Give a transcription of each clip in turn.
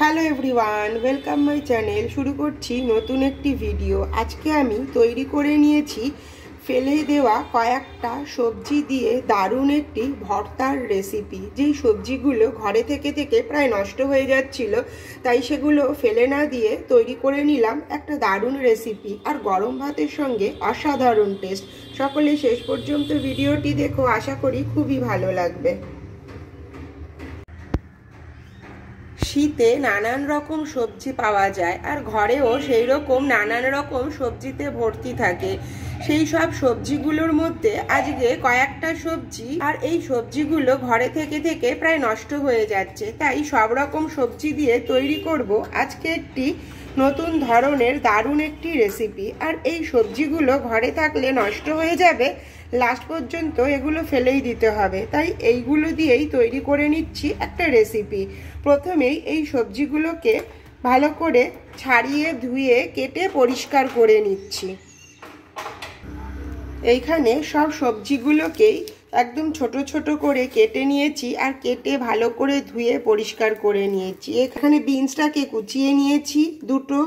Hello everyone, welcome my channel. শুরু করছি নতুন একটি ভিডিও। আজকে আমি তৈরি করে নিয়েছি ফেলে দেওয়া কয়েকটা সবজি দিয়ে দারুণ একটি ভর্তার রেসিপি। যেই সবজিগুলো ঘরে থেকে থেকে প্রায় নষ্ট হয়ে যাচ্ছিল, তাই সেগুলো ফেলে না দিয়ে তৈরি করে নিলাম একটা দারুণ রেসিপি। আর গরম ভাতের সঙ্গে অসাধারণ টেস্ট। সকলে শেষ পর্যন্ত ভিডিওটি দেখো, আশা করি খুবই ভালো লাগবে। শীতে নানান রকম সবজি পাওয়া যায়, আর ঘরেও সেই রকম নানান রকম সবজিতে ভর্তি থাকে। সেই সব সবজিগুলোর মধ্যে আজকে কয়েকটা সবজি, আর এই সবজিগুলো ঘরে থেকে থেকে প্রায় নষ্ট হয়ে যাচ্ছে, তাই সব রকম সবজি দিয়ে তৈরি করব আজকে একটি নতুন ধরনের দারুণ একটি রেসিপি। আর এই সবজিগুলো ঘরে থাকলে নষ্ট হয়ে যাবে, লাস্ট পর্যন্ত এগুলো ফেলেই দিতে হবে, তাই এইগুলো দিয়েই তৈরি করে নিচ্ছি একটা রেসিপি। প্রথমেই এই সবজিগুলোকে ভালো করে ছাড়িয়ে ধুয়ে কেটে পরিষ্কার করে নিচ্ছি। এইখানে সব সবজিগুলোকেই একদম ছোট ছোট করে কেটে নিয়েছি, আর কেটে ভালো করে ধুয়ে পরিষ্কার করে নিয়েছি। এখানে বিনসটাকে কুচিয়ে নিয়েছি, দুটো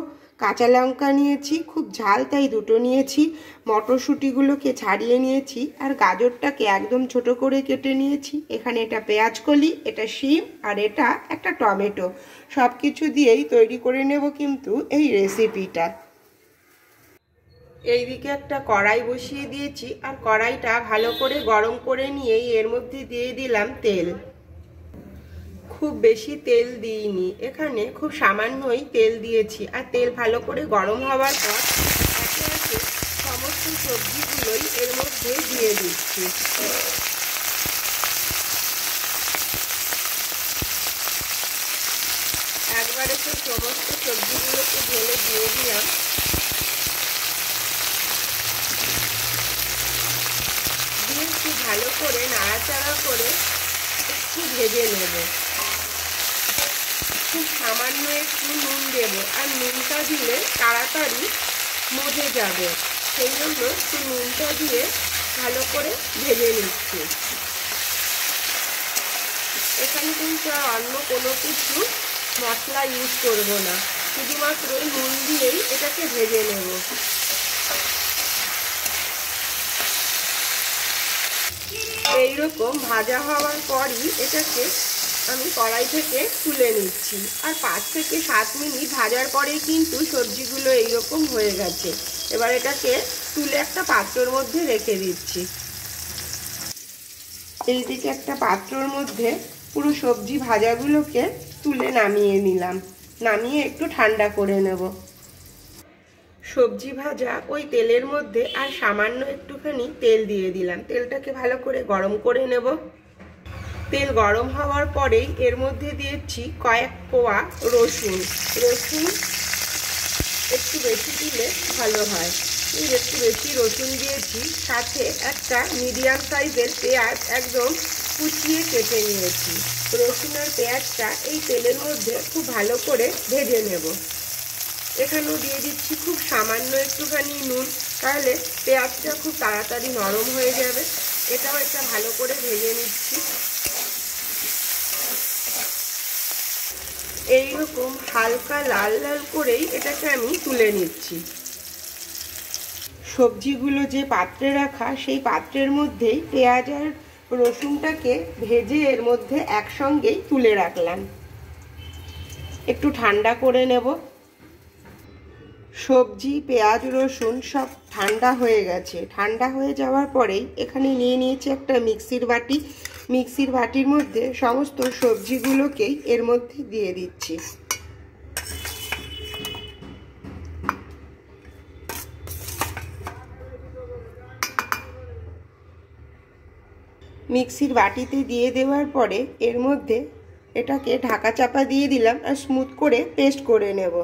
কাঁচা লঙ্কা নিয়েছি, খুব ঝাল তাই দুটো নিয়েছি, মটরশুঁটিগুলোকে ছাড়িয়ে নিয়েছি, আর গাজরটাকে একদম ছোট করে কেটে নিয়েছি। এখানে এটা পেঁয়াজ কলি, এটা শিম, আর এটা একটা টমেটো। সব কিছু দিয়েই তৈরি করে নেব কিন্তু এই রেসিপিটা। এইদিকে একটা কড়াই বসিয়ে দিয়েছি, আর কড়াইটা ভালো করে গরম করে নিয়েই এর মধ্যে দিয়ে দিলাম তেল। খুব বেশি তেল দিইনি, এখানে খুব সামান্যই তেল দিয়েছি। আর তেল ভালো করে গরম হওয়ার পর একে একে সমস্ত সবজিগুলোই এর মধ্যে দিয়ে দিচ্ছি। একবারে তো সমস্ত সবজিগুলোকে ঢেলে দিয়ে দিলাম। দিয়ে একটু ভালো করে নাড়াচাড়া করে একটু ভেজে নেব। খুব সামান্য একটু নুন দেব, আর নুনটা দিলে তাড়াতাড়ি মজে যাবে, সেই জন্য একটু নুনটা দিয়ে ভালো করে ভেজে নিচ্ছি। এখানে কিন্তু আর অন্য কোনো কিছু মশলা ইউজ করব না, শুধুমাত্র নুন দিয়েই এটাকে ভেজে নেব। এইরকম ভাজা হওয়ার পরই এটাকে আমি কড়াই থেকে তুলে নিচ্ছি। আর 5 থেকে 7 মিনিট ভাজার পরেই কিন্তু সবজিগুলো এইরকম হয়ে গেছে। এবার এটাকে তুলে একটা পাত্রের মধ্যে রেখে দিচ্ছি। এইদিকে একটা পাত্রের মধ্যে পুরো সবজি ভাজাগুলোকে তুলে নামিয়ে নিলাম। নামিয়ে একটু ঠান্ডা করে নেব। সবজি ভাজা ওই তেলের মধ্যে আর সামান্য একটুখানি তেল দিয়ে দিলাম। তেলটাকে ভালো করে গরম করে নেব। তেল গরম হওয়ার পরেই এর মধ্যে দিয়েছি কয়েক কোয়া রসুন। রসুন একটু বেশি দিলে ভালো হয়, একটু বেশি রসুন দিয়েছি। সাথে একটা মিডিয়াম সাইজের পেঁয়াজ একদম কুচিয়ে কেটে নিয়েছি। রসুন আর পেঁয়াজটা এই তেলের মধ্যে খুব ভালো করে ভেজে নেব। এখানেও দিয়ে দিচ্ছি খুব সামান্য একটুখানি নুন, তাহলে পেঁয়াজটা খুব তাড়াতাড়ি নরম হয়ে যাবে। এটাও একটা ভালো করে ভেজে নিচ্ছি। এইরকম হালকা লাল লাল করেই এটাকে আমি তুলে নিচ্ছি। সবজিগুলো যে পাত্রে রাখা, সেই পাত্রের মধ্যেই পেঁয়াজ আর রসুনটাকে ভেজে এর মধ্যে একসঙ্গেই তুলে রাখলাম। একটু ঠান্ডা করে নেব। সবজি, পেঁয়াজ, রসুন সব ঠান্ডা হয়ে গেছে। ঠান্ডা হয়ে যাওয়ার পরেই এখানে নিয়ে নিয়েছি একটা মিক্সির বাটি। মিক্সির বাটির মধ্যে সমস্ত সবজিগুলোকেই এর মধ্যে দিয়ে দিচ্ছি। মিক্সির বাটিতে দিয়ে দেওয়ার পরে এর মধ্যে এটাকে ঢাকা চাপা দিয়ে দিলাম, আর স্মুথ করে পেস্ট করে নেব।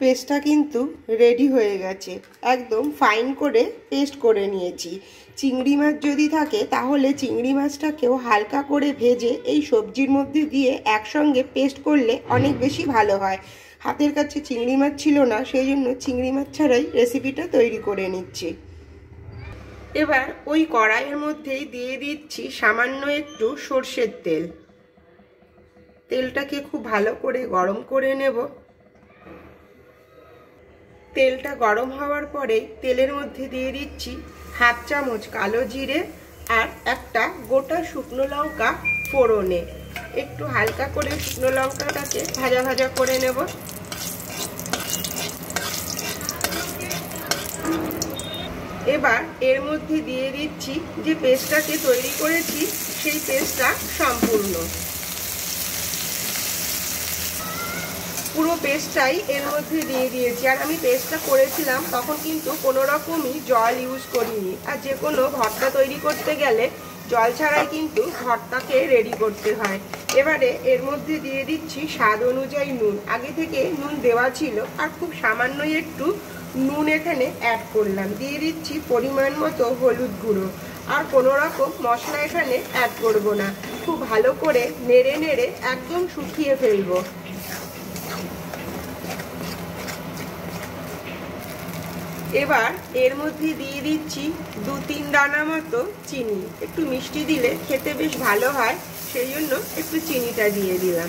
পেস্টটা কিন্তু রেডি হয়ে গেছে, একদম ফাইন করে পেস্ট করে নিয়েছি। চিংড়ি মাছ যদি থাকে তাহলে চিংড়ি মাছটাকেও হালকা করে ভেজে এই সবজির মধ্যে দিয়ে একসঙ্গে পেস্ট করলে অনেক বেশি ভালো হয়। হাতের কাছে চিংড়ি মাছ ছিল না, সেই জন্য চিংড়ি মাছ ছাড়াই রেসিপিটা তৈরি করে নিচ্ছি। এবার ওই কড়াইয়ের মধ্যেই দিয়ে দিচ্ছি সামান্য একটু সর্ষের তেল। তেলটাকে খুব ভালো করে গরম করে নেব। তেলটা গরম হওয়ার পরে তেলের মধ্যে দিয়ে দিচ্ছি হাফ চামচ কালো জিরে আর একটা গোটা শুকনো লঙ্কা ফোড়নে। একটু হালকা করে শুকনো লঙ্কাটাকে ভাজা ভাজা করে নেব। এবার এর মধ্যে দিয়ে দিচ্ছি যে পেস্টটাকে তৈরি করেছি সেই পেস্টটা সম্পূর্ণ পুরো পেস্টটাই এর মধ্যে দিয়ে দিয়েছি। আর আমি পেস্টটা করেছিলাম তখন কিন্তু কোনো রকমই জল ইউজ করিনি। আর যে কোনো ভর্তা তৈরি করতে গেলে জল ছাড়াই কিন্তু ভর্তাকে রেডি করতে হয়। এবারে এর মধ্যে দিয়ে দিচ্ছি স্বাদ অনুযায়ী নুন। আগে থেকে নুন দেওয়া ছিল আর খুব সামান্যই একটু নুন এখানে অ্যাড করলাম। দিয়ে দিচ্ছি পরিমাণ মতো হলুদ গুঁড়ো। আর কোনো রকম মশলা এখানে অ্যাড করব না। খুব ভালো করে নেড়ে নেড়ে একদম শুকিয়ে ফেলবো। এবার এর মধ্যে দিয়ে দিচ্ছি 2-3 দানা মতো চিনি। একটু মিষ্টি দিলে খেতে বেশ ভালো হয়, সেই জন্য একটু চিনিটা দিয়ে দিলাম।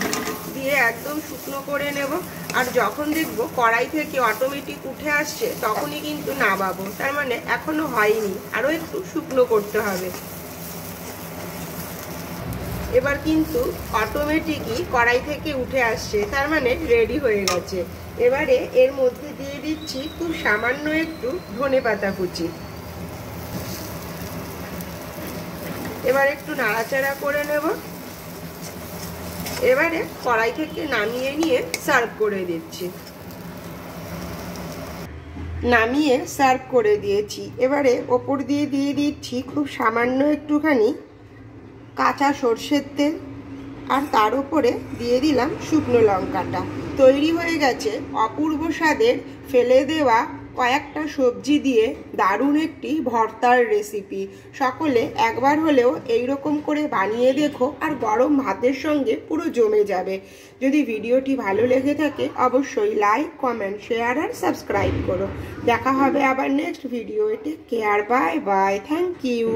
দিয়ে একদম শুকনো করে নেব। আর যখন দেখব কড়াই থেকে অটোমেটিক উঠে আসছে তখনই কিন্তু নামাবো। তার মানে এখনো হয়নি, আরও একটু শুকনো করতে হবে। এবার কিন্তু অটোমেটিকই কড়াই থেকে উঠে আসছে, তার মানে রেডি হয়ে গেছে। এবারে এর মধ্যে দিয়ে দিচ্ছি খুব সামান্য একটু ধনেপাতা কুচি। এবার একটু নাড়াচাড়া করে নেব। এবারে কড়াই থেকে নামিয়ে নিয়ে সার্ভ করে দিচ্ছি। নামিয়ে সার্ভ করে দিয়েছি। এবারে ওপর দিয়ে দিয়ে দিচ্ছি খুব সামান্য একটুখানি কাঁচা সর্ষের তেল আর তার উপরে দিয়ে দিলাম শুকনো লঙ্কাটা। তৈরি হয়ে গেছে অপূর্ব স্বাদের ফেলে দেওয়া কয়েকটা সবজি দিয়ে দারুণ একটি ভর্তার রেসিপি। সকলে একবার হলেও এইরকম করে বানিয়ে দেখো, আর গরম ভাতের সঙ্গে পুরো জমে যাবে। যদি ভিডিওটি ভালো লেগে থাকে অবশ্যই লাইক, কমেন্ট, শেয়ার আর সাবস্ক্রাইব করো। দেখা হবে আবার next video. Take care, bye bye, thank you.